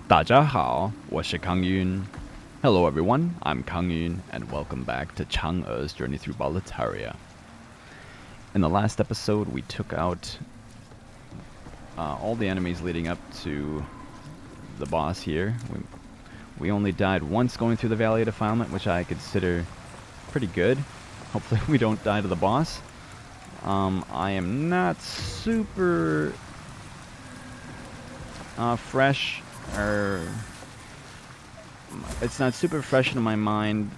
大家好，我是康云. Hello everyone, I'm Kang Yun, and welcome back to Chang'e's journey through Boletaria. In the last episode, we took out all the enemies leading up to the boss here. We only died once going through the Valley of Defilement, which I consider pretty good. Hopefully we don't die to the boss. I am not super fresh, or it's not super fresh in my mind,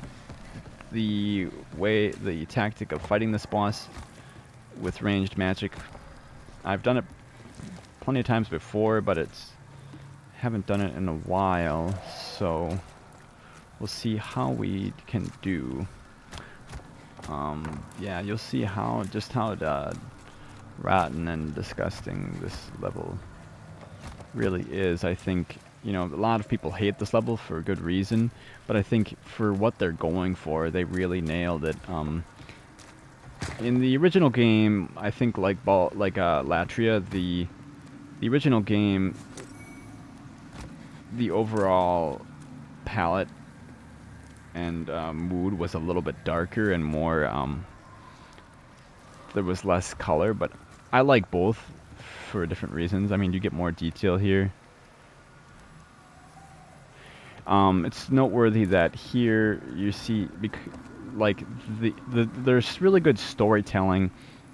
the tactic of fighting this boss with ranged magic. I've done it plenty of times before, but haven't done it in a while, so we'll see how we can do. Yeah, you'll see just how rotten and disgusting this level really is. I think, a lot of people hate this level for a good reason, but I think for what they're going for, they really nailed it. In the original game, I think like Latria, the original game, the overall palette and mood was a little bit darker and more, there was less color, but I like both for different reasons. I mean, you get more detail here. It's noteworthy that here you see, there's really good storytelling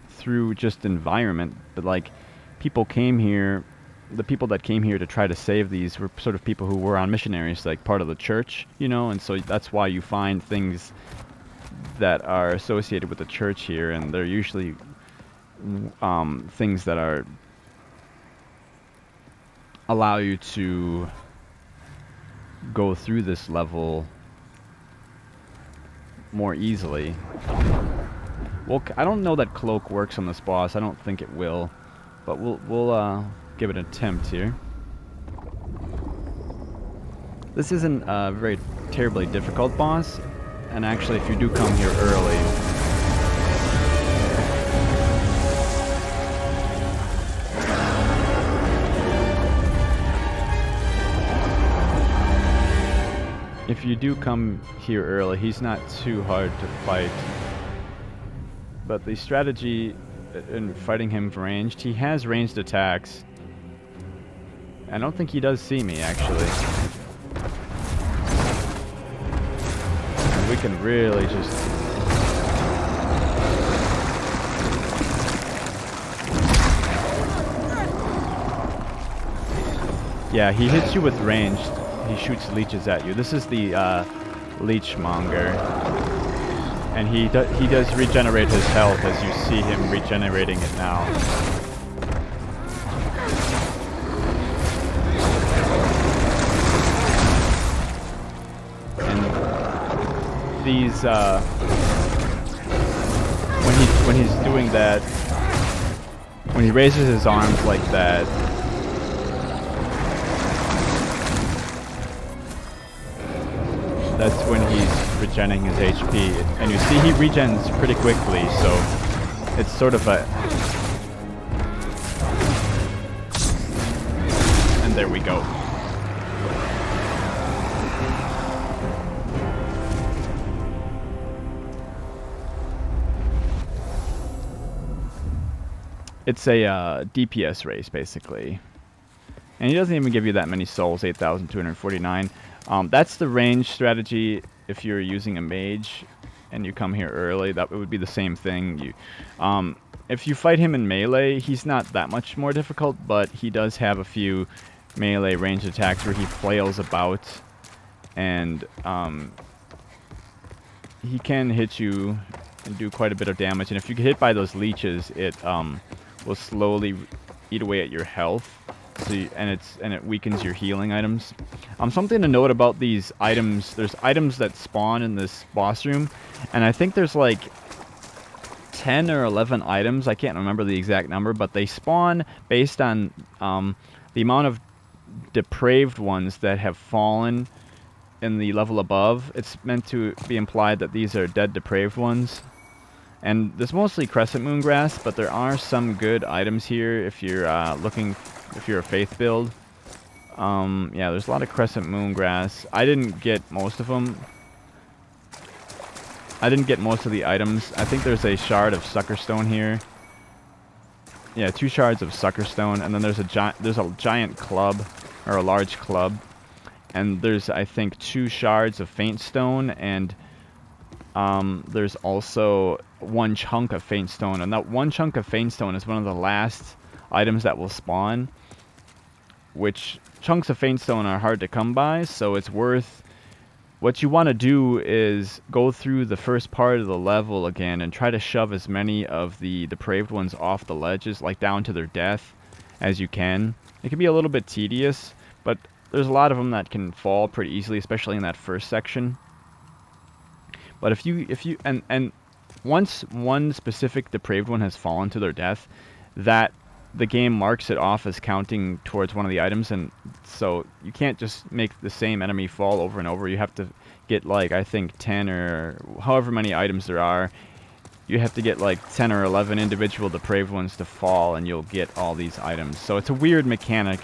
through just environment, but like people came here, the people that came here to try to save these were sort of people who were on missionaries, like part of the church, and so that's why you find things that are associated with the church here, and they're usually things that allow you to go through this level more easily. Well, I don't know that cloak works on this boss. I don't think it will, but we'll give it an attempt here. This isn't a very terribly difficult boss, and actually if you do come here early, he's not too hard to fight. But the strategy in fighting him ranged, he has ranged attacks. I don't think he does see me, actually. And we can really just... Yeah, he hits you with ranged. He shoots leeches at you. This is the Leechmonger, and he does regenerate his health, as you see him regenerating it now. And these when he's doing that, when he raises his arms like that, that's when he's regenerating his HP. And you see he regens pretty quickly, so it's sort of a... And there we go. It's a DPS race, basically. And he doesn't even give you that many souls, 8,249. That's the range strategy if you're using a mage and you come here early. That would be the same thing. If you fight him in melee, he's not that much more difficult, but he does have a few melee ranged attacks where he flails about, and he can hit you and do quite a bit of damage. And if you get hit by those leeches, it will slowly eat away at your health. And it weakens your healing items. Something to note about these items, there's items that spawn in this boss room, and I think there's like 10 or 11 items, I can't remember the exact number, but they spawn based on the amount of depraved ones that have fallen in the level above. It's meant to be implied that these are dead depraved ones. And there's mostly crescent moon grass, but there are some good items here if you're if you're a faith build. Yeah, there's a lot of crescent moon grass. I didn't get most of them. I didn't get most of the items. I think there's a shard of sucker stone here. Yeah, 2 shards of sucker stone, and then there's a giant club, or a large club, and there's, I think, 2 shards of faint stone, and there's also 1 chunk of faint stone, and that 1 chunk of faint stone is one of the last items that will spawn, which chunks of faint stone are hard to come by, so it's worth... What you want to do is go through the first part of the level again and try to shove as many of the depraved ones off the ledges, like down to their death, as you can. It can be a little bit tedious, but there's a lot of them that can fall pretty easily, especially in that first section. But if you and once one specific depraved one has fallen to their death, that the game marks it off as counting towards one of the items, and so you can't just make the same enemy fall over and over. You have to get, like, I think 10 or however many items there are. You have to get like 10 or 11 individual depraved ones to fall, and you'll get all these items. So it's a weird mechanic,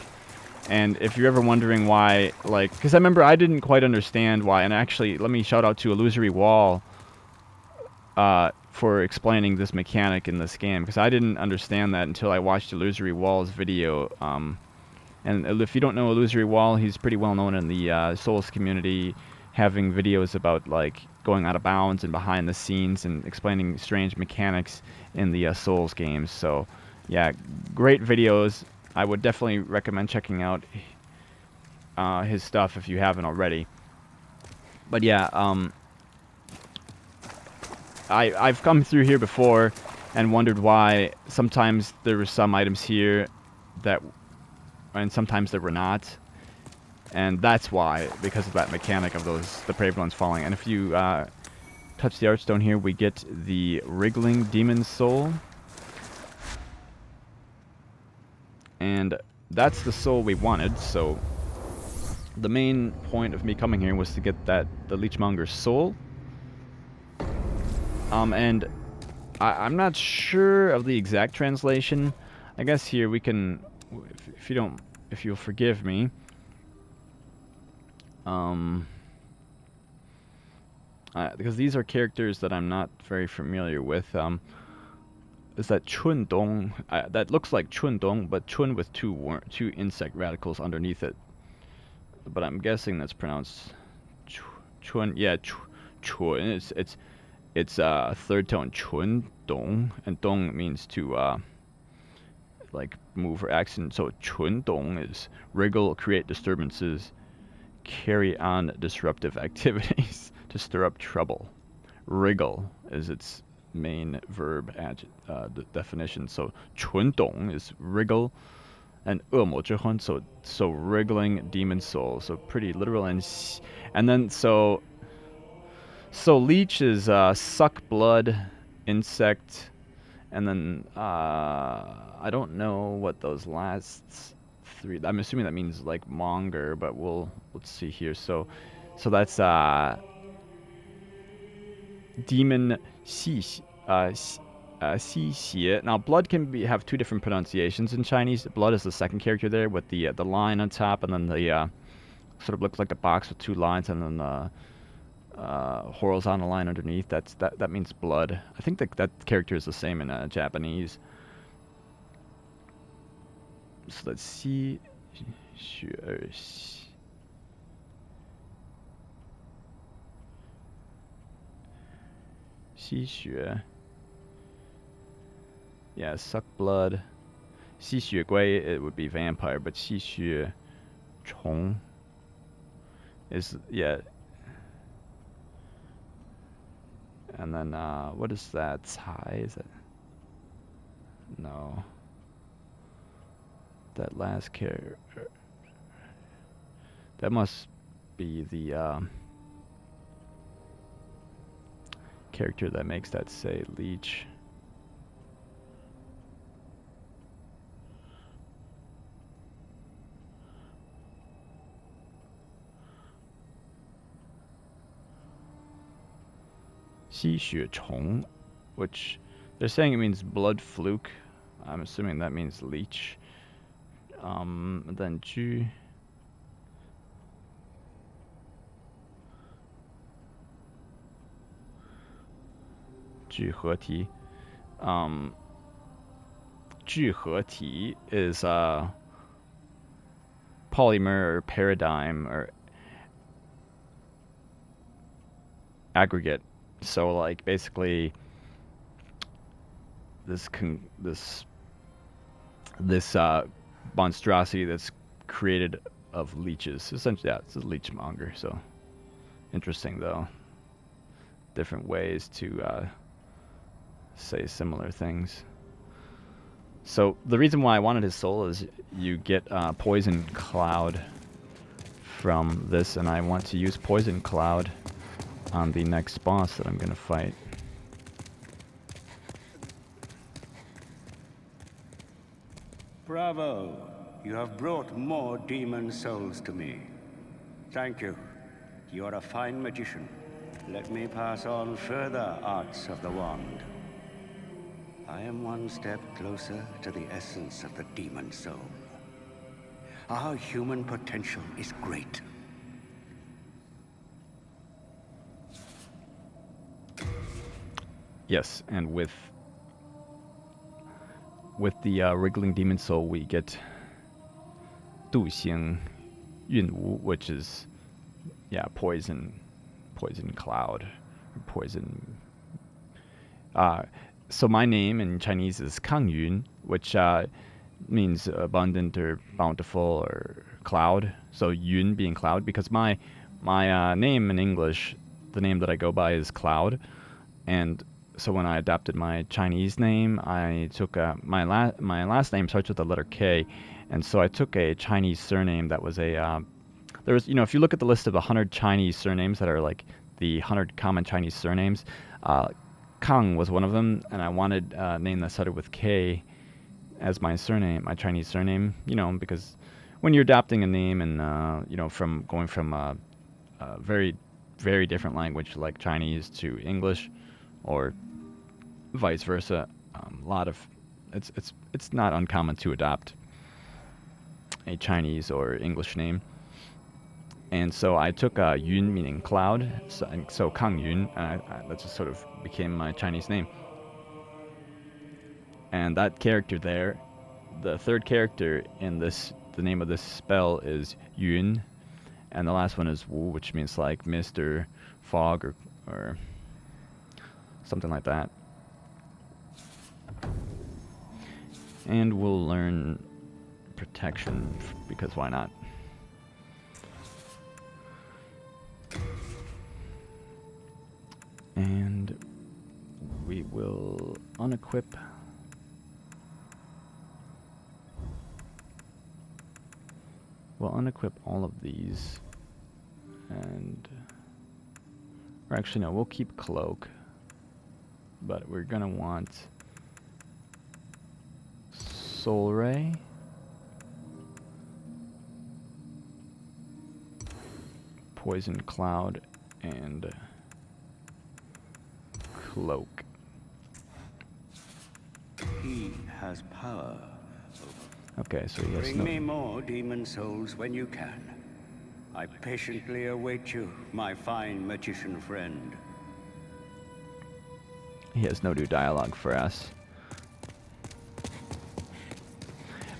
and if you're ever wondering why, like, because I remember I didn't quite understand why, and actually, let me shout out to Illusory Wall for explaining this mechanic in this game, because I didn't understand that until I watched Illusory Wall's video. And if you don't know Illusory Wall, he's pretty well known in the Souls community, having videos about, like, going out of bounds and behind the scenes and explaining strange mechanics in the Souls games. So, yeah, great videos. I would definitely recommend checking out his stuff if you haven't already. But yeah, I've come through here before and wondered why sometimes there were some items here that, and sometimes there were not. And that's why, because of that mechanic of those depraved ones falling. And if you touch the archstone here, we get the Wriggling Demon Soul. And that's the soul we wanted, so the main point of me coming here was to get the Leechmonger soul. And I'm not sure of the exact translation. I guess here we can, if you'll forgive me, because these are characters that I'm not very familiar with. Is that Chun Dong? That looks like Chun Dong, but Chun with two insect radicals underneath it. But I'm guessing that's pronounced Chun. Yeah, Chun. It's third tone Chun Dong, and Dong means to like move or accent. So Chun Dong is wriggle, create disturbances, carry on disruptive activities to stir up trouble. Wriggle is its main verb definition. So 蠢懂 is wriggle, and 恶魔之魂 so wriggling demon soul. So pretty literal, and then so leech is suck blood, insect, and then I don't know what those last 3. I'm assuming that means like monger, but let's see here. So that's demon 吸血. Now blood can have 2 different pronunciations in Chinese. Blood is the second character there with the line on top, and then the sort of looks like a box with 2 lines, and then the horizontal line underneath. That means blood. I think that character is the same in Japanese. So let's see. 吸血. Yeah, suck blood. 吸血龟, it would be vampire, but 吸血虫 is, yeah. And then, what is that? 才 is it? No. That last character. That must be the character that makes that say leech. Xi Xue Chong, which they're saying it means blood fluke. I'm assuming that means leech. Then Ju. 聚合体. 聚合体 is a polymer or paradigm or aggregate. So like basically this monstrosity that's created of leeches. Essentially, yeah, it's a Leechmonger. So interesting though. Different ways to say similar things. So the reason why I wanted his soul is you get Poison Cloud from this, and I want to use Poison Cloud on the next boss that I'm going to fight. Bravo! You have brought more demon souls to me. Thank you. You are a fine magician. Let me pass on further arts of the wand. I am one step closer to the essence of the demon soul. Our human potential is great. Yes, and with the Wriggling Demon Soul, we get 毒性云雾, which is, yeah, poison cloud, or poison. So my name in Chinese is Kang Yun, which means abundant or bountiful or cloud. So Yun being cloud, because my name in English, the name that I go by is Cloud, and so when I adopted my Chinese name, I took my last name starts with the letter K, and so I took a Chinese surname that was a there was, if you look at the list of 100 Chinese surnames that are like the 100 common Chinese surnames, Kang was one of them, and I wanted a name that started with K as my surname, my Chinese surname, because when you're adopting a name and from going from a very, very different language like Chinese to English, or vice versa, it's not uncommon to adopt a Chinese or English name. And so I took Yun, meaning cloud, so Kang Yun, and that just sort of became my Chinese name. And that character there, the third character in this, the name of this spell is Yun, and the last one is Wu, which means like mist or fog or something like that. And we'll learn protection, because why not? And we will unequip all of these, and or actually no, we'll keep cloak, but we're gonna want soul ray, poison cloud, and cloak. He has power. Okay, so he has Bring me more demon souls when you can. I patiently await you, my fine magician friend. He has no new dialogue for us.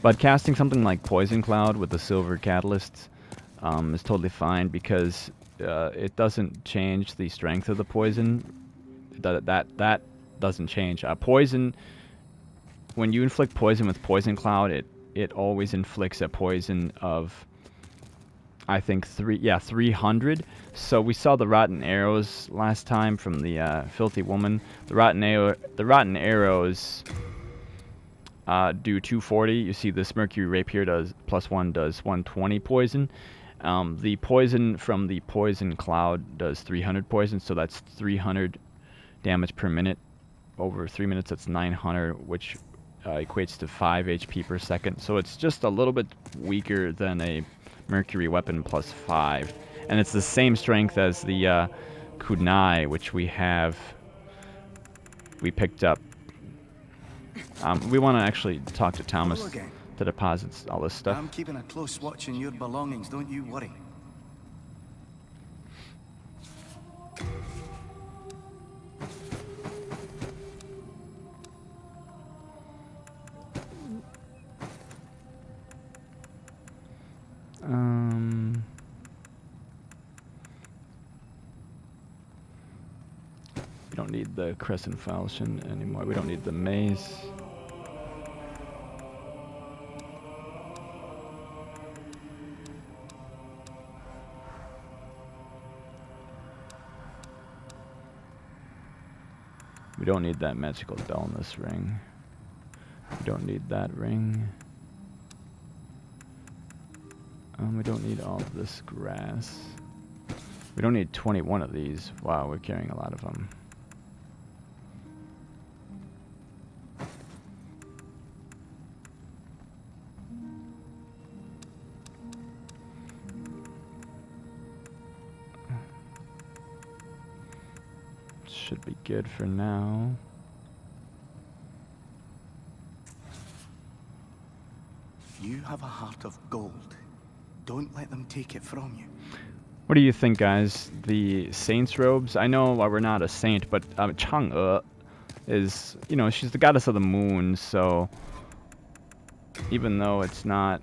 But casting something like Poison Cloud with the Silver Catalyst is totally fine, because it doesn't change the strength of the poison. That doesn't change. Poison, when you inflict poison with Poison Cloud, it always inflicts a poison of, I think 300. So we saw the rotten arrows last time from the filthy woman. The rotten arrows do 240. You see this Mercury Rapier does +1 does 120 poison. The poison from the Poison Cloud does 300 poison, so that's 300 damage per minute. Over 3 minutes, that's 900, which equates to 5 HP per second. So it's just a little bit weaker than a Mercury weapon +5. And it's the same strength as the kunai, which we picked up. We want to actually talk to Thomas to deposit all this stuff. I'm keeping a close watch on your belongings, don't you worry. We don't need the crescent falchion anymore. We don't need the mace. We don't need that magical dullness ring. We don't need that ring. We don't need all of this grass. We don't need 21 of these. Wow, we're carrying a lot of them. Should be good for now. You have a heart of gold. Don't let them take it from you. What do you think, guys? The saint's robes? I know we're not a saint, but Chang'e is, you know, she's the goddess of the moon, so even though it's not...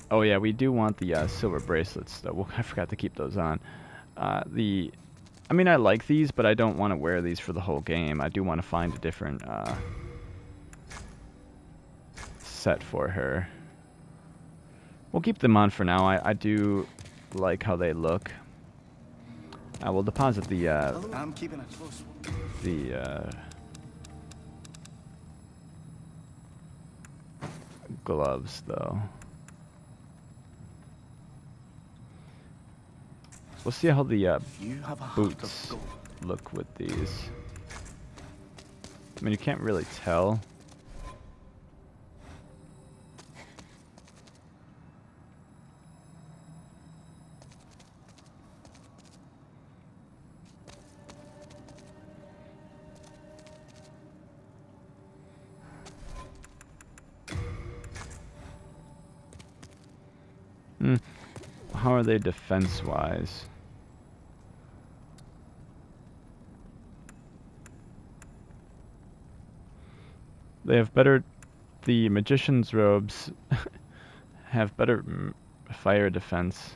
Oh yeah, we do want the silver bracelets, though. Well, I forgot to keep those on. I mean, I like these, but I don't want to wear these for the whole game. I do want to find a different set for her. We'll keep them on for now. I do like how they look. I will deposit the I'm keeping a close one. Gloves, though. We'll see how the boots look with these. I mean, you can't really tell. How are they defense-wise? They have better... The magician's robes have better fire defense.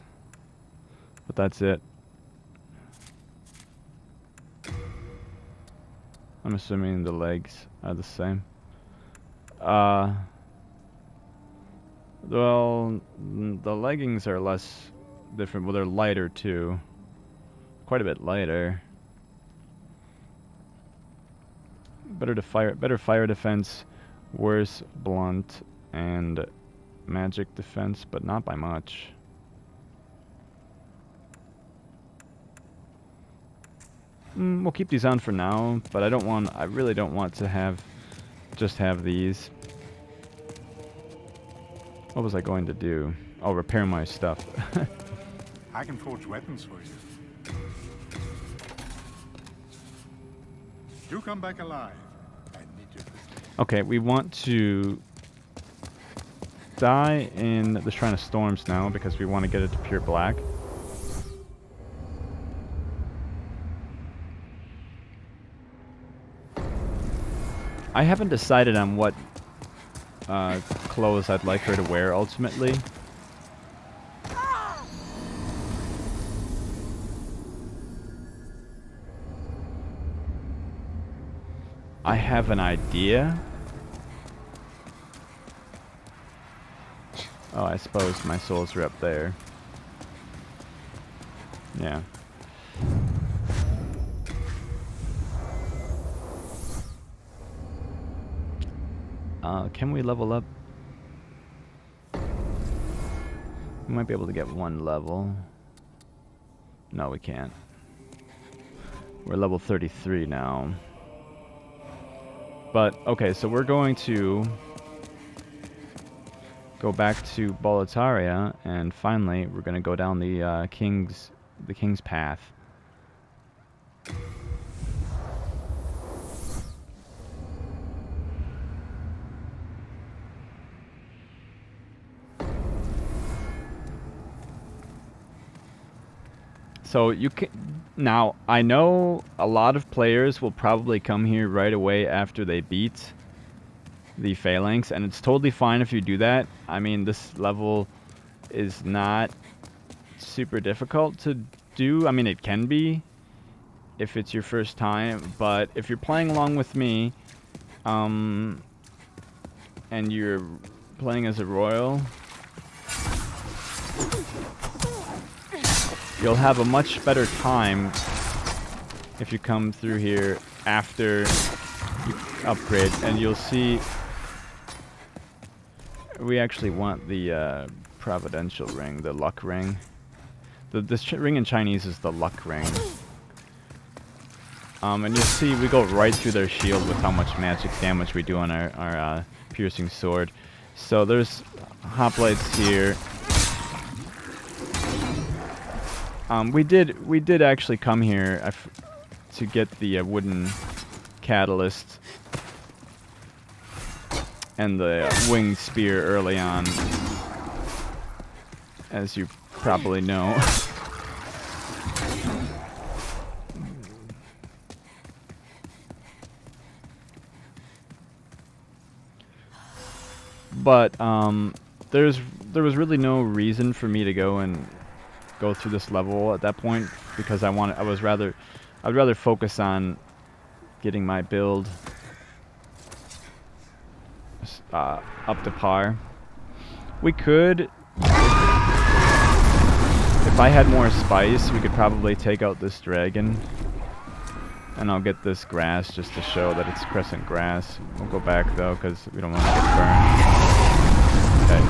But that's it. I'm assuming the legs are the same. Well, the leggings are less different. Well, they're lighter too. Quite a bit lighter. Better fire defense, worse blunt and magic defense, but not by much. We'll keep these on for now, but I really don't want to just have these. What was I going to do? Oh, repair my stuff. I can forge weapons for you. Do come back alive. I need your assistance. Okay, we want to die in the Shrine of Storms now because we want to get it to pure black. I haven't decided on what clothes I'd like her to wear ultimately. I have an idea. Oh, I suppose my souls are up there. Yeah. Can we level up? We might be able to get one level. No, we can't. We're level 33 now. But, okay, so we're going to go back to Boletaria, and finally we're going to go down the King's Path. So you can now. I know a lot of players will probably come here right away after they beat the Phalanx, and it's totally fine if you do that. I mean, this level is not super difficult to do. I mean, it can be if it's your first time, but if you're playing along with me, and you're playing as a royal, you'll have a much better time if you come through here after you upgrade, and you'll see we actually want the providential ring, the luck ring. This ring in Chinese is the luck ring. And you'll see we go right through their shield with how much magic damage we do on our piercing sword. So there's hoplites here. We did actually come here to get the wooden catalyst and the winged spear early on, as you probably know. But there was really no reason for me to go through this level at that point, because I'd rather focus on getting my build up to par. We could, if I had more spice, we could probably take out this dragon. And I'll get this grass just to show that it's crescent grass. We'll go back though, because we don't want to get burned. Okay.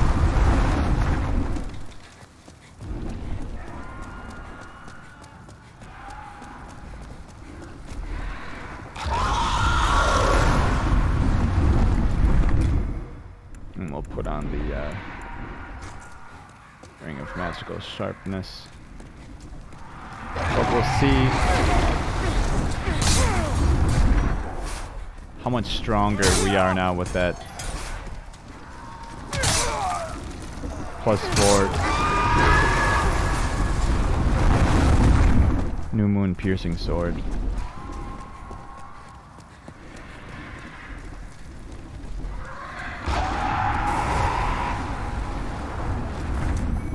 And we'll put on the Ring of Magical Sharpness. But we'll see how much stronger we are now with that +4 New Moon piercing sword.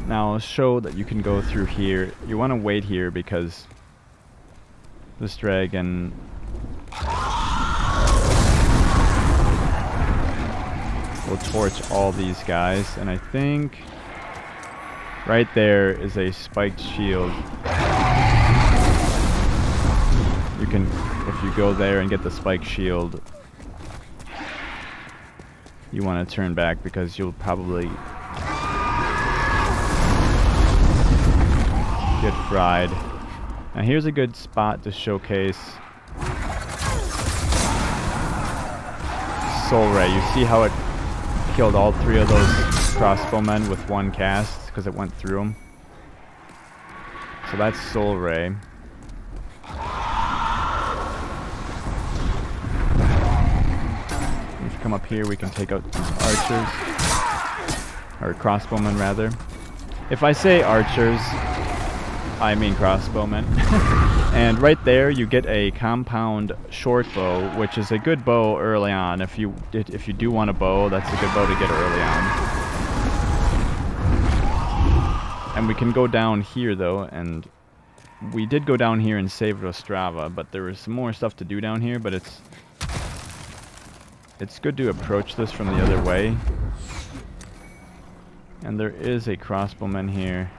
Now I'll show that you can go through here. You want to wait here because this dragon will torch all these guys, and I think right there is a spiked shield. You can, if you go there and get the spiked shield, you want to turn back because you'll probably get fried. Now here's a good spot to showcase Soul Ray. You see how it killed all 3 of those crossbowmen with one cast because it went through them. So that's Soul Ray. If you come up here, we can take out these archers, or crossbowmen rather. If I say archers, I mean crossbowmen. And right there you get a compound short bow, which is a good bow early on. If you do want a bow, that's a good bow to get early on. And we can go down here though, and we did go down here and save Ostrava, but there was some more stuff to do down here, but it's good to approach this from the other way. And there is a crossbowman here.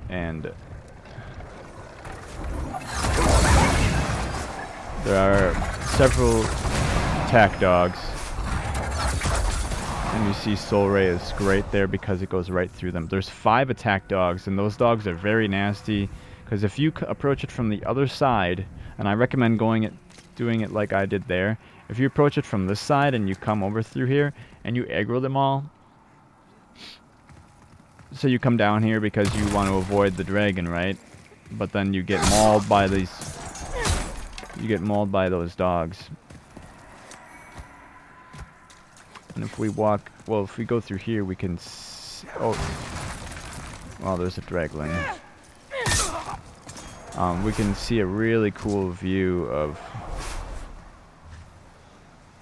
And there are several attack dogs, and you see Soul Ray is great there because it goes right through them. There's 5 attack dogs, and those dogs are very nasty because if you approach it from the other side, and I recommend doing it like I did there, if you approach it from this side and you come over through here and you aggro them all. So you come down here because you want to avoid the dragon, right? But then you get mauled by these. You get mauled by those dogs. And if we walk, well, if we go through here, we can. Oh, well, there's a dragling. We can see a really cool view of.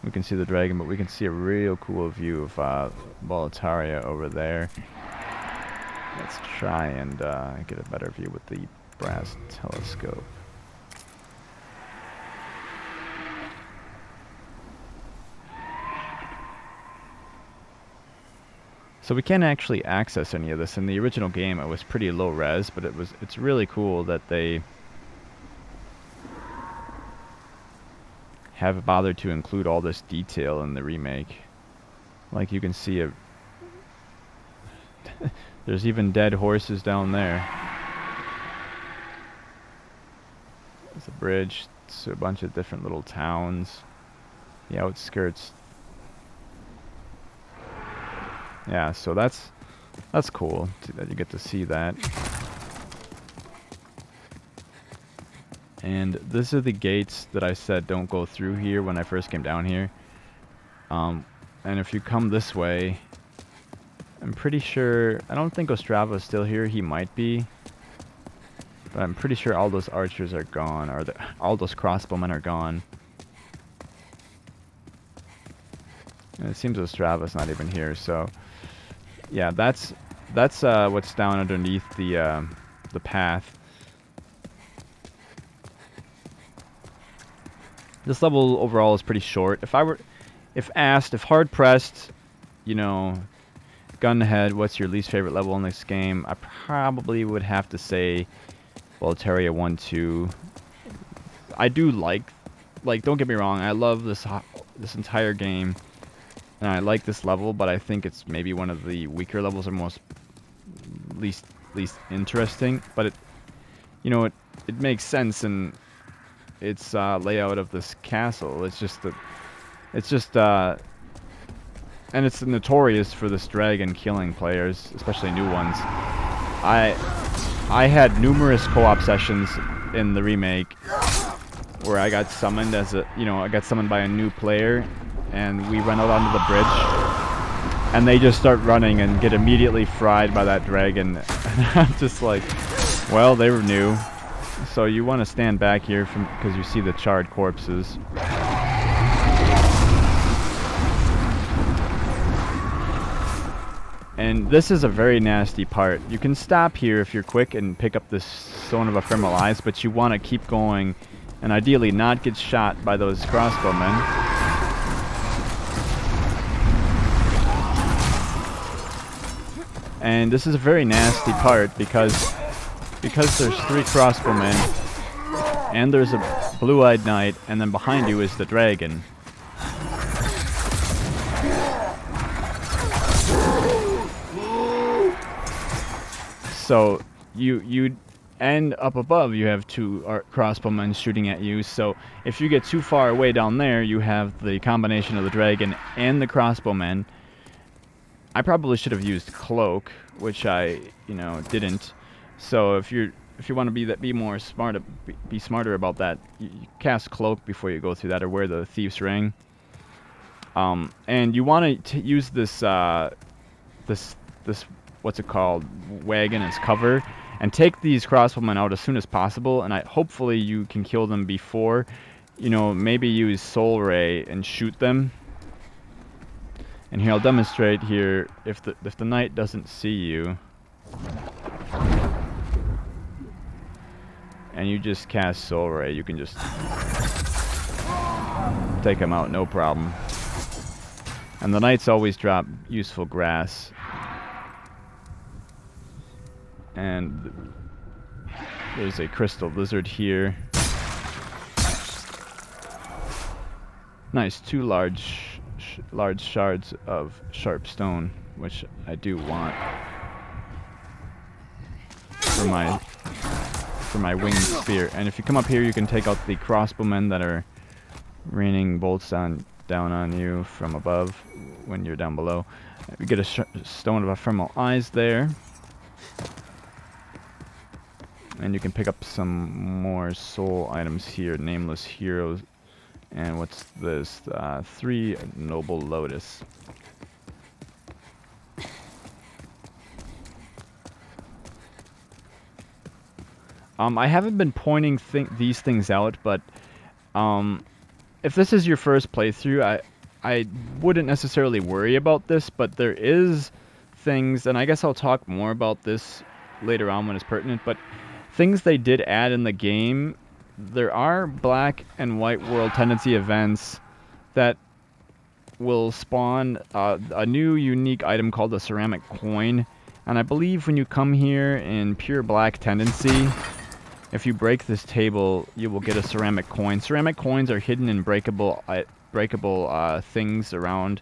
we can see the dragon, but we can see a real cool view of Boletaria over there. Let's try and get a better view with the brass telescope. So we can't actually access any of this. In the original game, it was pretty low res, but it's really cool that they have bothered to include all this detail in the remake. Like you can see there's even dead horses down there. There's a bridge to a bunch of different little towns. The outskirts. Yeah, so that's cool that you get to see that. And these are the gates that I said don't go through here when I first came down here. And if you come this way, I'm pretty sure, I don't think Ostrava is still here. He might be, but I'm pretty sure all those archers are gone, or all those crossbowmen are gone. And it seems Ostrava's not even here, so yeah, that's what's down underneath the path. This level overall is pretty short. If hard pressed, you know, gun to head, what's your least favorite level in this game? I probably would have to say Boletaria 1, 2. I do like, don't get me wrong, I love this entire game. And I like this level, but I think it's maybe one of the weaker levels, or least interesting. But it makes sense in its layout of this castle. It's just and it's notorious for this dragon killing players, especially new ones. I had numerous co-op sessions in the remake where I got summoned I got summoned by a new player. And we run out onto the bridge, and they just start running and get immediately fried by that dragon. And I'm just like, well, they were new. So you want to stand back here because you see the charred corpses. And this is a very nasty part. You can stop here if you're quick and pick up this Stone of Ephemeral Eyes, but you want to keep going and ideally not get shot by those crossbowmen. And this is a very nasty part because there's 3 crossbowmen, and there's a blue-eyed knight, and then behind you is the dragon. So you and up above you have 2 crossbowmen shooting at you. So if you get too far away down there, you have the combination of the dragon and the crossbowmen. I probably should have used cloak, which I, didn't. So if you want to be smarter about that, you cast cloak before you go through that, or wear the thief's ring. And you want to use this what's it called, wagon as cover, and take these crossbowmen out as soon as possible. And hopefully you can kill them before, maybe use Soul Ray and shoot them. And here I'll demonstrate here, if the knight doesn't see you, and you just cast Soul Ray, you can just take him out, no problem. And the knights always drop useful grass. And there's a crystal lizard here. Nice, 2 large shards of sharp stone, which I do want for my winged spear. And if you come up here, you can take out the crossbowmen that are raining bolts down on you from above when you're down below. You get a Stone of Ephemeral Eyes there, and you can pick up some more soul items here. Nameless Heroes. And what's this? 3 Noble Lotus. I haven't been pointing these things out, but if this is your first playthrough, I wouldn't necessarily worry about this, but there is things, and I guess I'll talk more about this later on when it's pertinent, but things they did add in the game. There are black and white world tendency events that will spawn a new unique item called the ceramic coin. And I believe when you come here in pure black tendency, if you break this table, you will get a ceramic coin. Ceramic coins are hidden in breakable things around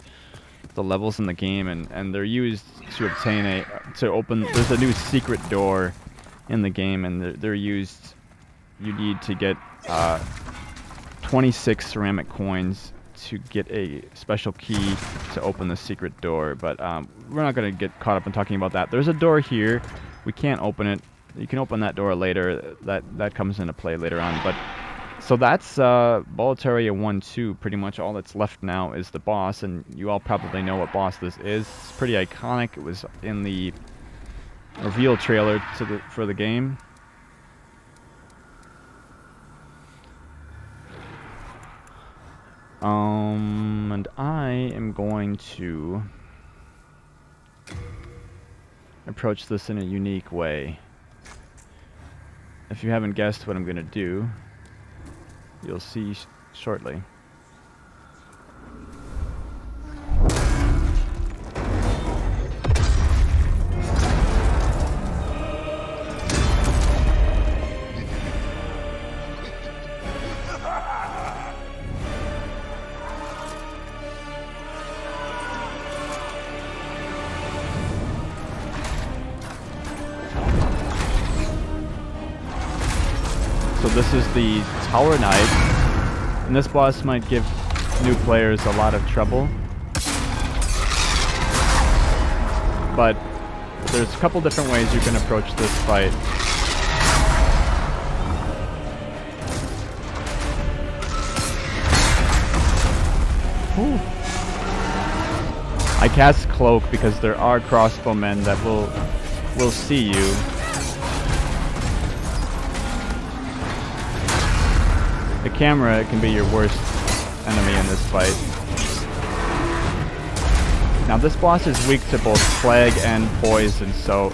the levels in the game, and they're used to obtain open. There's a new secret door in the game, and they're used. You need to get 26 ceramic coins to get a special key to open the secret door, but we're not going to get caught up in talking about that. There's a door here. We can't open it. You can open that door later. That comes into play later on. But so that's Boletaria 1-2. Pretty much all that's left now is the boss, and you all probably know what boss this is. It's pretty iconic. It was in the reveal trailer for the game. And I am going to approach this in a unique way. If you haven't guessed what I'm going to do, you'll see shortly. So this is the Tower Knight, and this boss might give new players a lot of trouble. But there's a couple different ways you can approach this fight. Ooh. I cast Cloak because there are crossbowmen that will see you. The camera can be your worst enemy in this fight. Now this boss is weak to both plague and poison, so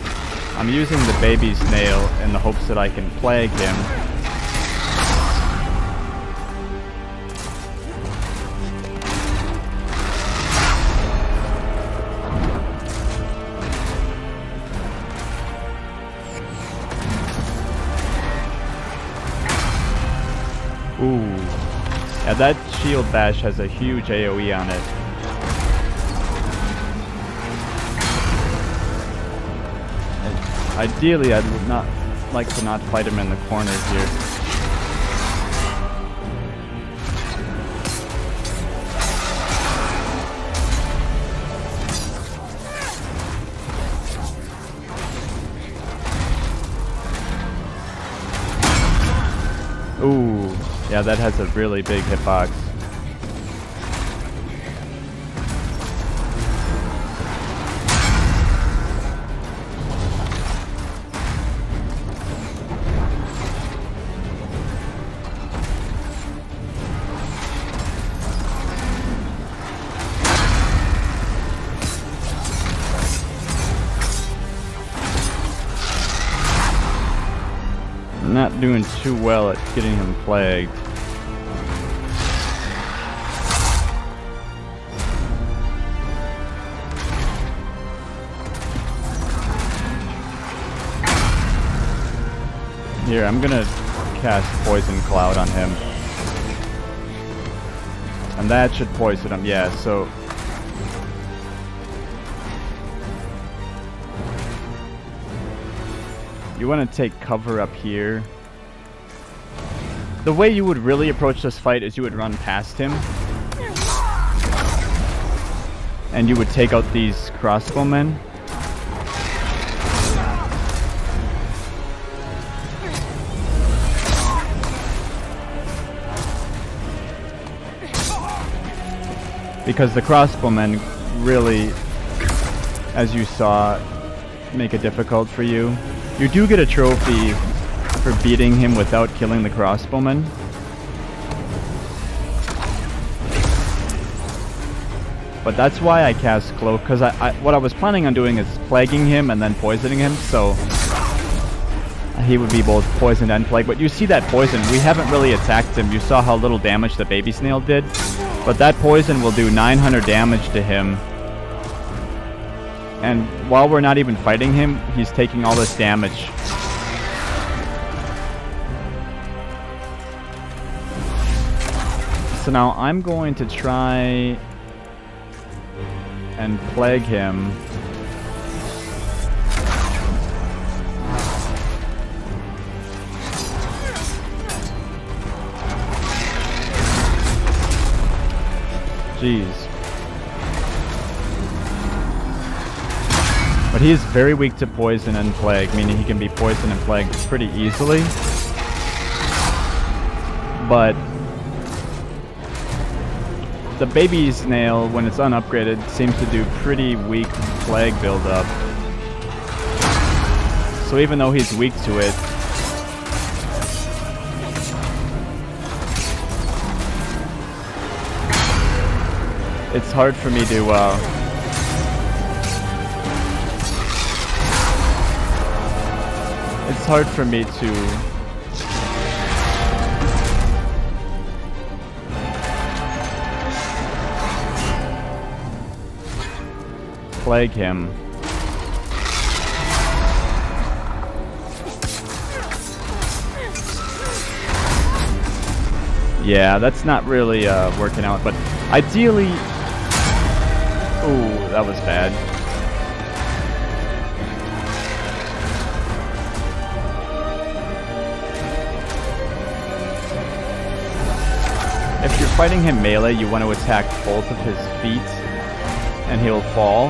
I'm using the baby's nail in the hopes that I can plague him. Ooh. Yeah, that shield bash has a huge AoE on it. And ideally, I'd not like to not fight him in the corner here. Ooh. Yeah, that has a really big hitbox. I'm not doing too well at getting him plagued. Here, I'm gonna cast Poison Cloud on him. And that should poison him, yeah, so... You want to take cover up here. The way you would really approach this fight is you would run past him. And you would take out these crossbowmen. Because the crossbowmen really, as you saw, make it difficult for you. You do get a trophy for beating him without killing the crossbowmen. But that's why I cast Cloak, because what I was planning on doing is plaguing him and then poisoning him, so he would be both poisoned and plagued. But you see that poison, we haven't really attacked him. You saw how little damage the baby snail did, but that poison will do 900 damage to him. And while we're not even fighting him, he's taking all this damage. So now I'm going to try and plague him. Jeez. But he is very weak to poison and plague, meaning he can be poisoned and plagued pretty easily. But the baby snail, when it's unupgraded, seems to do pretty weak plague buildup. So even though he's weak to it, it's hard for me to it's hard for me to plague him. Yeah, that's not really working out, but ideally... Ooh, that was bad. If you're fighting him melee, you want to attack both of his feet, and he'll fall.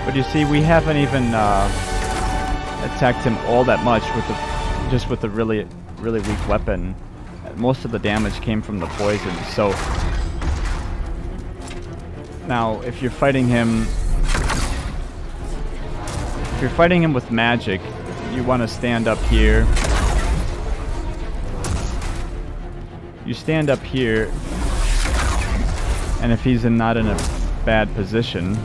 But you see, we haven't even attacked him all that much with the really weak weapon. Most of the damage came from the poison. So now, if you're fighting him with magic, you want to stand up here. You stand up here, and if he's not in a bad position,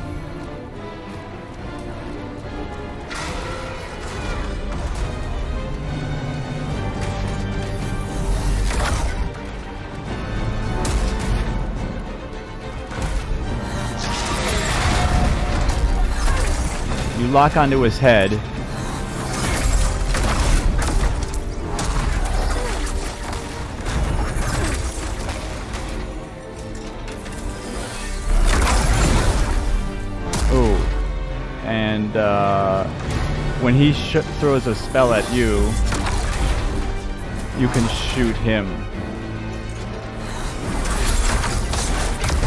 you lock onto his head. And when he throws a spell at you, you can shoot him.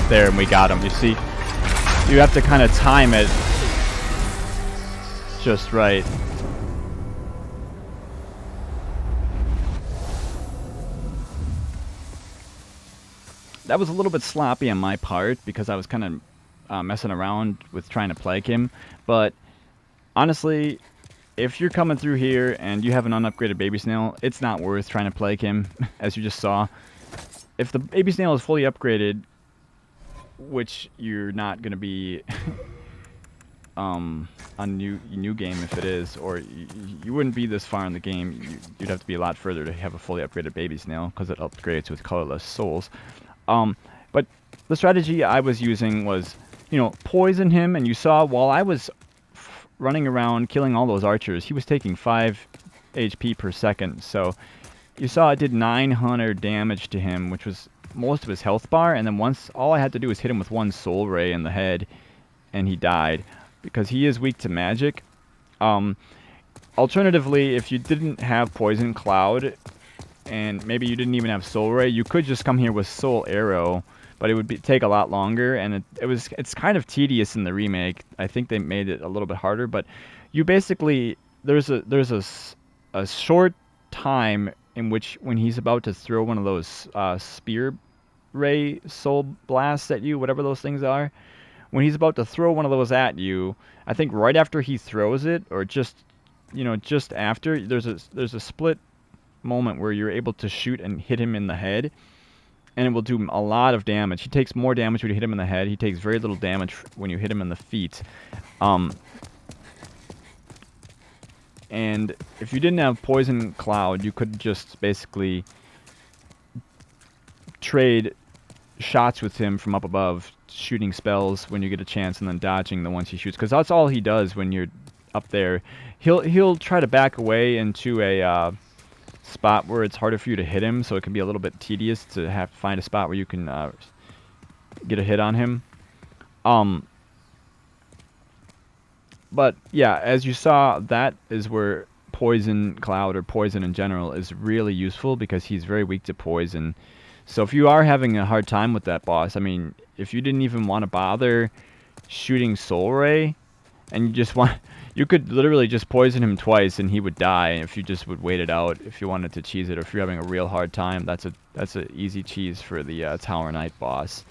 There, and we got him. You see, you have to kind of time it just right. That was a little bit sloppy on my part because I was kind of messing around with trying to plague him, but honestly, if you're coming through here and you have an unupgraded baby snail, it's not worth trying to plague him, as you just saw. If the baby snail is fully upgraded, which you're not going to be on new game if it is, or you wouldn't be this far in the game, you'd have to be a lot further to have a fully upgraded baby snail because it upgrades with colorless souls. But the strategy I was using was, you know, poison him, and you saw while I was running around killing all those archers, he was taking 5 HP per second. So you saw it did 900 damage to him, which was most of his health bar, and then all I had to do was hit him with one soul ray in the head, and he died because he is weak to magic. Alternatively, if you didn't have Poison Cloud and maybe you didn't even have Soul Ray, you could just come here with Soul Arrow, but it would take a lot longer, and it's kind of tedious in the remake. I think they made it a little bit harder, but you basically there's a short time in which when he's about to throw one of those spear ray soul blasts at you, whatever those things are, when he's about to throw one of those at you, I think right after he throws it, or just after, there's a split moment where you're able to shoot and hit him in the head, and it will do a lot of damage. He takes more damage when you hit him in the head. He takes very little damage when you hit him in the feet. And if you didn't have Poison Cloud, you could just basically trade shots with him from up above, shooting spells when you get a chance and then dodging the ones he shoots, because that's all he does when you're up there. He'll try to back away into a spot where it's harder for you to hit him, so it can be a little bit tedious to have to find a spot where you can get a hit on him. But yeah, as you saw, that is where Poison Cloud, or poison in general, is really useful, because he's very weak to poison. So if you are having a hard time with that boss, I mean, if you didn't even want to bother shooting Soul Ray, and you just want, you could literally just poison him twice and he would die if you just would wait it out. If you wanted to cheese it, or if you're having a real hard time, that's a easy cheese for the Tower Knight boss.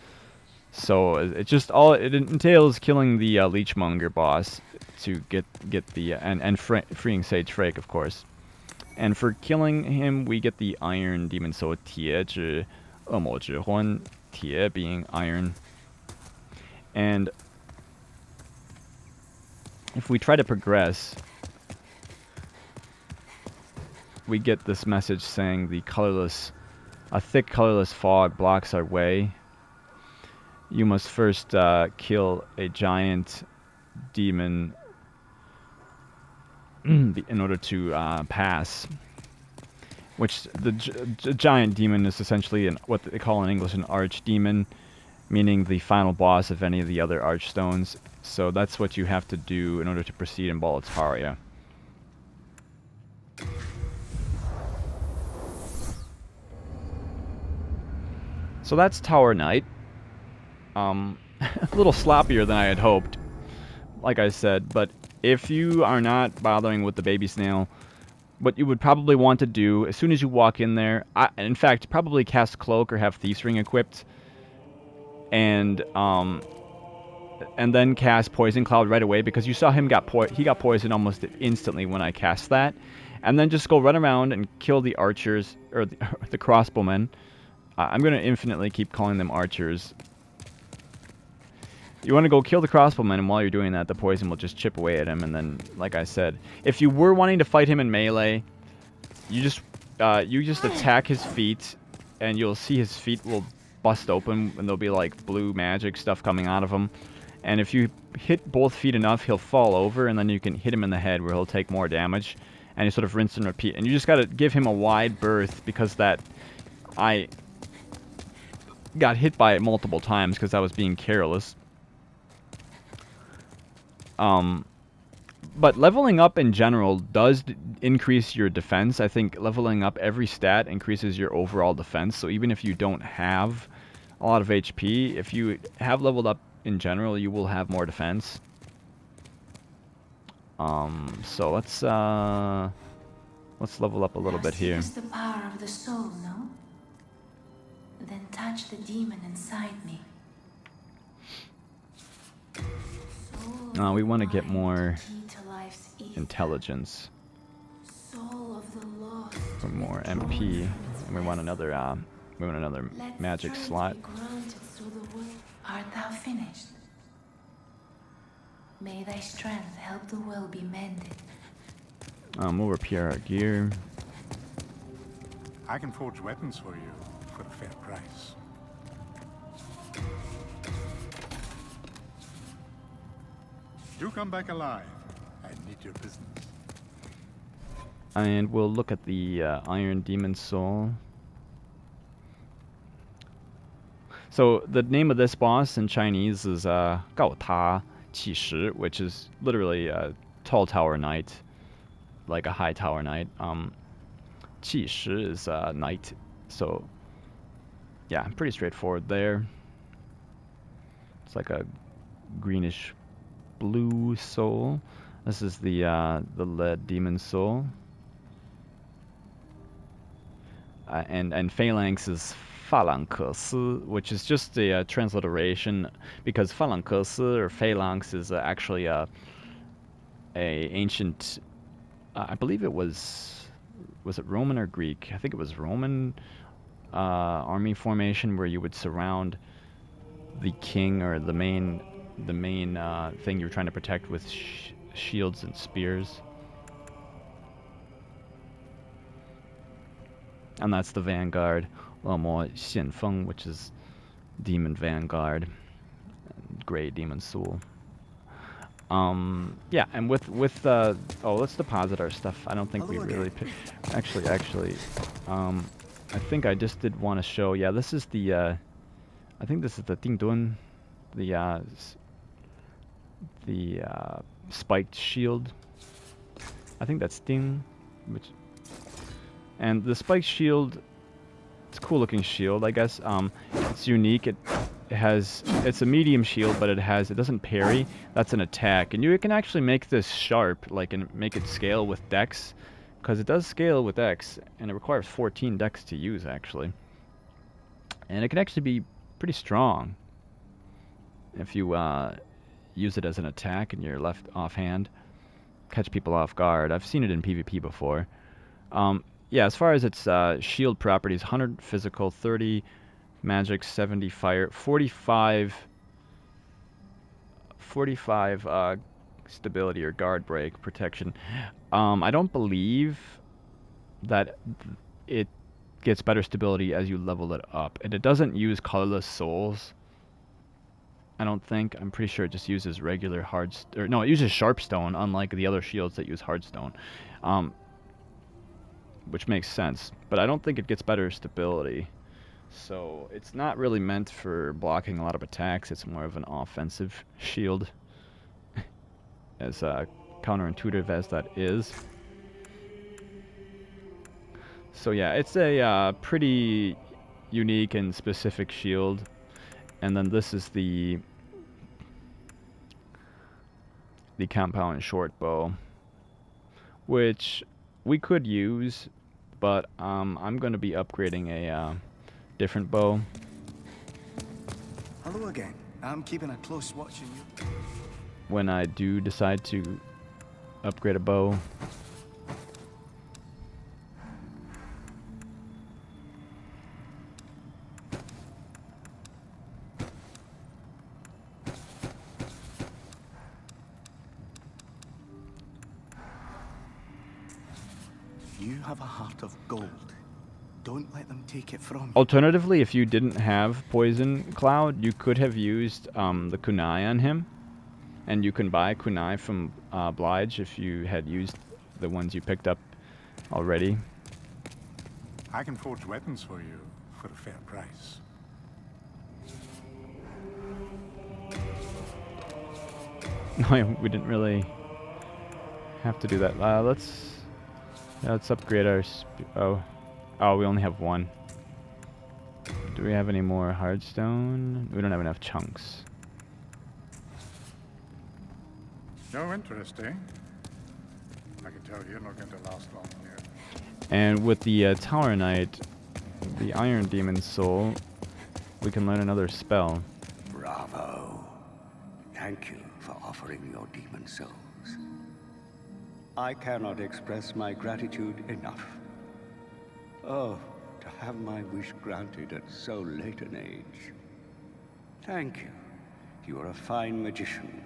So it just it entails killing the Leechmonger boss to get the and freeing Sage Frake, of course. And for killing him, we get the Iron Demon Soul 铁指恶魔之魂, 铁 being iron. And if we try to progress, we get this message saying a thick colorless fog blocks our way. You must first kill a giant demon in order to pass. Which the giant demon is essentially what they call in English an archdemon, meaning the final boss of any of the other archstones. So that's what you have to do in order to proceed in Boletaria. So that's Tower Knight. A little sloppier than I had hoped, like I said, but if you are not bothering with the baby snail, what you would probably want to do as soon as you walk in there, in fact, probably cast Cloak or have Thief's Ring equipped, and then cast Poison Cloud right away, because you saw him he got poisoned almost instantly when I cast that, and then just go run around and kill the archers, or the crossbowmen. I'm going to infinitely keep calling them archers. You want to go kill the crossbowmen, and while you're doing that, the poison will just chip away at him. And then, like I said, if you were wanting to fight him in melee, you just attack his feet, and you'll see his feet will bust open, and there'll be like blue magic stuff coming out of him. And if you hit both feet enough, he'll fall over, and then you can hit him in the head where he'll take more damage. And you sort of rinse and repeat. And you just got to give him a wide berth, because I got hit by it multiple times because I was being careless. But leveling up in general does increase your defense. I think leveling up every stat increases your overall defense. So even if you don't have a lot of HP, if you have leveled up in general, you will have more defense. So let's level up a little bit here. The power of the soul, no? Then touch the demon inside me. We want to get more intelligence for more MP, and we want another magic slot. Art thou finished? May thy strength help the will be mended. We'll repair our gear. I can forge weapons for you for a fair price. Do come back alive. I need your business. And we'll look at the Iron Demon Soul. So the name of this boss in Chinese is 高塔骑士, which is literally a tall tower knight, like a high tower knight. 骑士 is knight, so yeah, pretty straightforward there. It's like a greenish blue soul. This is the lead demon soul. And phalanx is 法兰克斯, which is just a transliteration, because 法兰克斯or phalanx is actually a ancient, I believe it was it Roman or Greek? I think it was Roman army formation where you would surround the king or the main thing you're trying to protect with shields and spears. And that's the vanguard, 恶魔先锋, which is demon vanguard, gray demon soul. Yeah, and with oh, let's deposit our stuff. I don't think we really actually I think I just did want to show. Yeah, this is the I think this is the Dingdun, the spiked shield. I think that's Ding, and the spiked shield, it's a cool looking shield, I guess. It's unique. It's a medium shield, but it doesn't parry. That's an attack, and you can actually make this sharp, and make it scale with dex, because it does scale with dex, and it requires 14 dex to use actually, and it can actually be pretty strong if you use it as an attack and you're left offhand, catch people off guard. I've seen it in PvP before. Yeah, as far as its shield properties, 100 physical, 30 magic, 70 fire, 45 stability or guard break protection. I don't believe that it gets better stability as you level it up, and it doesn't use colorless souls. I don't think. I'm pretty sure it just uses regular no, it uses sharpstone, unlike the other shields that use hardstone, which makes sense. But I don't think it gets better stability. So it's not really meant for blocking a lot of attacks. It's more of an offensive shield, as counterintuitive as that is. So yeah, it's a pretty unique and specific shield. And then this is the compound short bow, which we could use, but I'm going to be upgrading a different bow. Hello again. I'm keeping a close watch on you. When I do decide to upgrade a bow. You have a heart of gold. Don't let them take it from you. Alternatively, if you didn't have Poison Cloud, you could have used the kunai on him. And you can buy kunai from Blige if you had used the ones you picked up already. I can forge weapons for you for a fair price. No, we didn't really have to do that. Let's upgrade our... Oh, we only have one. Do we have any more hardstone? We don't have enough chunks. No interest, eh? I can tell you're not going to last long here. And with the Tower Knight, the Iron Demon Soul, we can learn another spell. Bravo. Thank you for offering your demon souls. I cannot express my gratitude enough. Oh, to have my wish granted at so late an age. Thank you. You are a fine magician.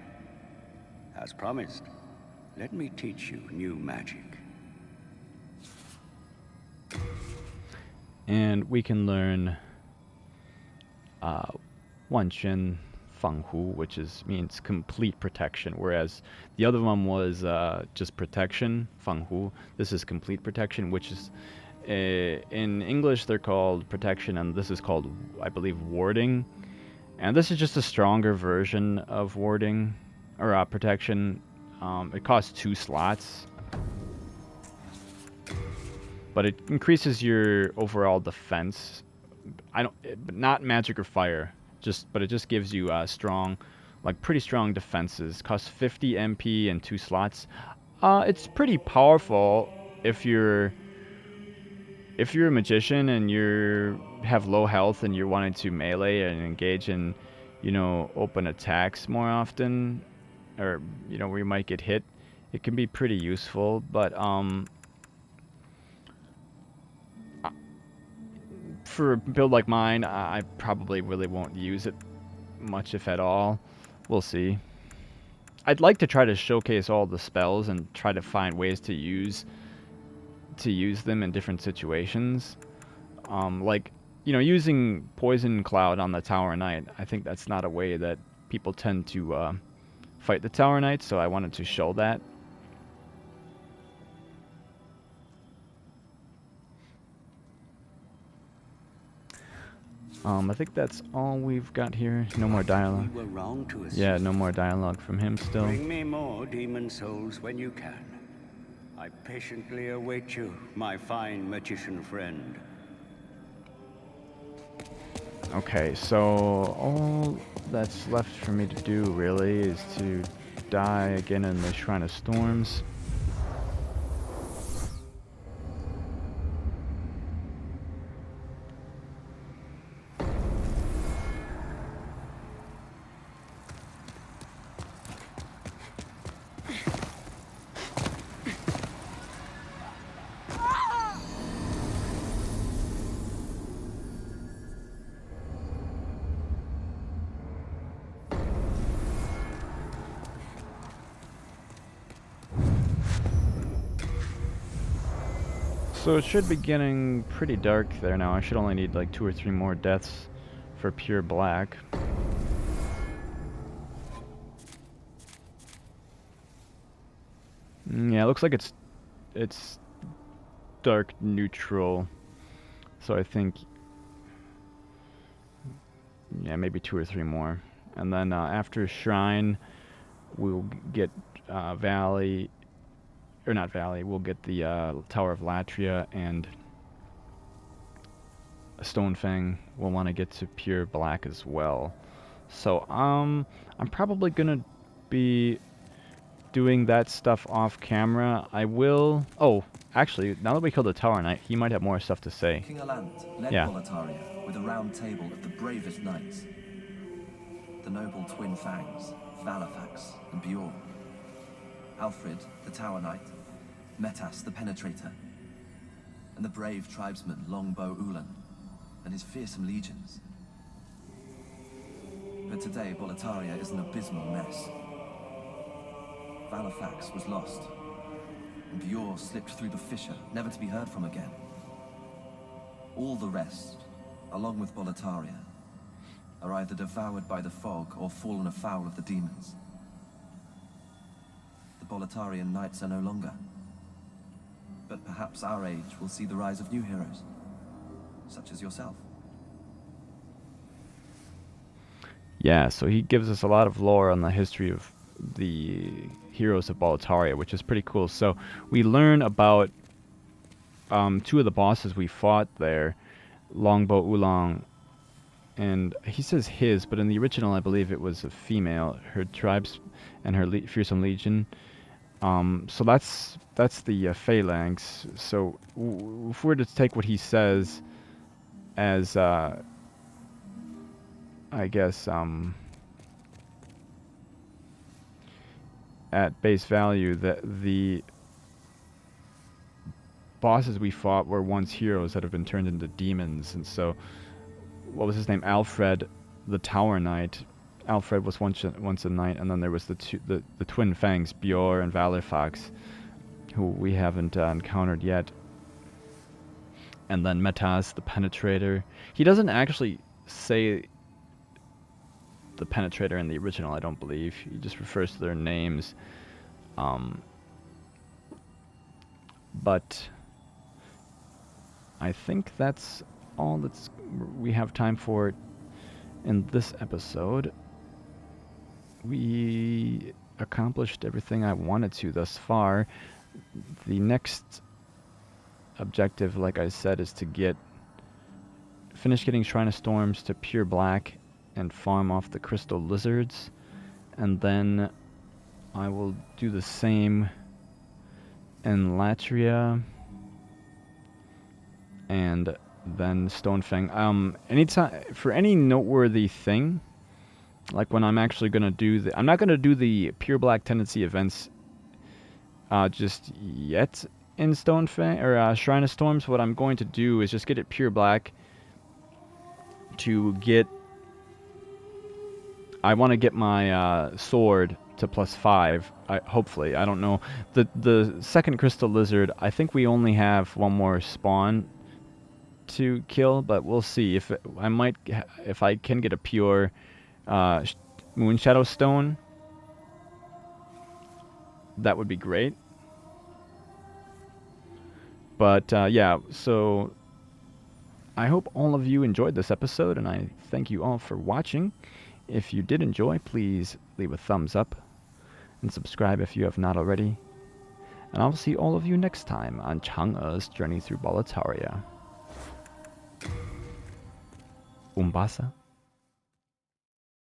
As promised, let me teach you new magic. And we can learn Wanquan Fanghu, which means complete protection, whereas the other one was just protection, Fanghu. This is complete protection, which is in English they're called protection, and this is called, I believe, warding. And this is just a stronger version of warding or protection. It costs 2 slots, but it increases your overall defense. But not magic or fire. But it just gives you strong, pretty strong defenses. Costs 50 MP and 2 slots. It's pretty powerful if you're a magician and you have low health and you're wanting to melee and engage in, open attacks more often, or where you might get hit. It can be pretty for a build like mine, I probably really won't use it much, if at all. We'll see. I'd like to try to showcase all the spells and try to find ways to use them in different situations. Like, you know, using Poison Cloud on the Tower Knight, I think that's not a way that people tend to fight the Tower Knight, so I wanted to show that. I think that's all we've got here. No more dialogue. We were wrong to assume. Yeah, no more dialogue from him still. Bring me more demon souls when you can. I patiently await you, my fine magician friend. Okay, so all that's left for me to do really is to die again in the Shrine of Storms. So it should be getting pretty dark there now. I should only need like 2 or 3 more deaths for pure black. Yeah, it looks like it's dark neutral. So I think, yeah, maybe 2 or 3 more. And then after Shrine, we'll get Valley. Or not Valley, we'll get the Tower of Latria and Stonefang. We'll want to get to pure black as well. So I'm probably gonna be doing that stuff off camera. I will. Oh, actually, now that we killed the Tower Knight, he might have more stuff to say. King Alant led Boletaria with a round table of the bravest knights. The noble twin Fangs, Valifax and Bjorn. Alfred, the Tower Knight, Metas, the Penetrator, and the brave tribesman Longbow Ulan and his fearsome legions. But today, Boletaria is an abysmal mess. Valifax was lost, and Bjorn slipped through the fissure, never to be heard from again. All the rest, along with Boletaria, are either devoured by the fog or fallen afoul of the demons. The Boletarian knights are no longer. But perhaps our age will see the rise of new heroes, such as yourself. Yeah, so he gives us a lot of lore on the history of the heroes of Boletaria, which is pretty cool. So we learn about 2 of the bosses we fought there, Longbow Ulang, and he says his, but in the original I believe it was a female, her tribes and her fearsome legion. So that's the phalanx. So if we're to take what he says as I guess at base value, that the bosses we fought were once heroes that have been turned into demons. And so what was his name? Alfred, the Tower Knight. Alfred was once a knight, and then there was the twin Fangs, Bjorn and Valifax, who we haven't encountered yet. And then Metas, the Penetrator. He doesn't actually say the Penetrator in the original, I don't believe. He just refers to their names. But I think that's all we have time for in this episode. We accomplished everything I wanted to thus far. The next objective, like I said, is to finish getting Shrine of Storms to pure black and farm off the crystal lizards, and then I will do the same in Latria and then Stonefang. Anytime for any noteworthy thing, like when I'm actually gonna do I'm not gonna do the pure black tendency events just yet in Stonefang or Shrine of Storms. What I'm going to do is just get it pure black to get... I want to get my sword to +5, hopefully. I don't know. The second crystal lizard, I think we only have one more spawn to kill, but we'll see. If I can get a pure moon shadow stone, that would be great. But yeah, so I hope all of you enjoyed this episode, and I thank you all for watching. If you did enjoy, please leave a thumbs up and subscribe if you have not already. And I'll see all of you next time on Chang'e's journey through Boletaria. Umbasa.